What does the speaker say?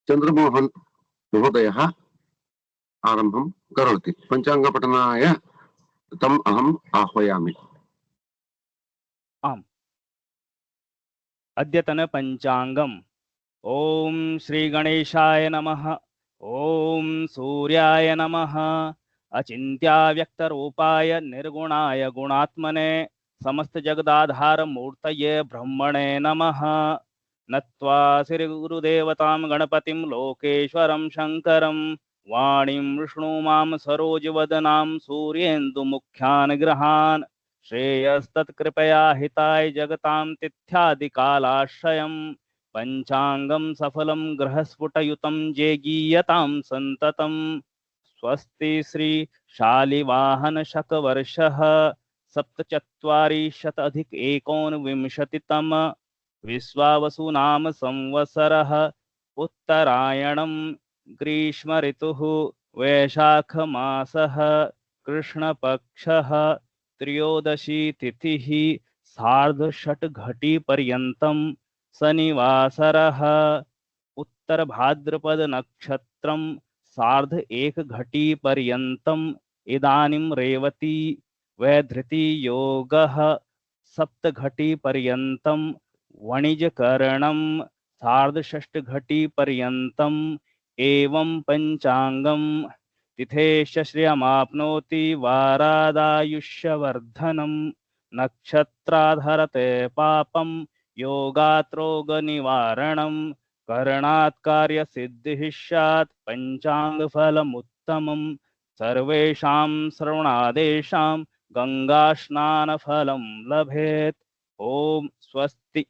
चंद्रमोहन महोदयः आरम्भं करोति। पञ्चाङ्गपठनाय तम् अहम् आह्वयामि। आम्। अद्यतन पञ्चाङ्गम्। ओम श्री गणेशाय नमः। ओम सूर्याय नमः। अचिन्त्याव्यक्तरूपाय निर्गुणाय गुणात्मने समस्त जगदाधार मूर्तये ब्रह्मणे नमः। नत्वा श्रीगुरुदेवतां गणपतिं लोकेश्वरं शङ्करं वाणीं विष्णुमां सरोजवदनां सूर्येन्दुमुख्यान् ग्रहान् श्रेयस्तत्कृपया हिताय जगतां तिथ्यादिकालाश्रयम् पंचांगम सफलम ग्रहस्फुटयुतं जेगीयतां संततम। स्वस्ति श्री शालिवाहन शकवर्षः 47/अधिक 19 विश्वावसु नाम संवत्सरः उत्तरायणं ग्रीष्म ऋतुः वैशाख मासः कृष्णपक्षः त्रयोदशी तिथिः सार्धषट्घटी पर्यन्तम् शनिवासरः उत्तर भाद्रपद नक्षत्रम सार्ध एक घटी पर्यन्तम इदानीं रेवती वैधृति योगः सप्त घटी पर्यन्तम वणिजकरणं सार्धषष्ठ घटी पर्यन्तम एवं पंचांगम तिथेश श्रियमाप्नोति वारादायुष्यवर्धनम नक्षत्राधरते पापम योगात्रोग निवारणं करणात् कार्य सिद्धिः स्यात् पंचांग फलमुत्तमं सर्वेषां श्रवणादेशां गंगा स्नान फलं लभेत्। ओम स्वस्ति।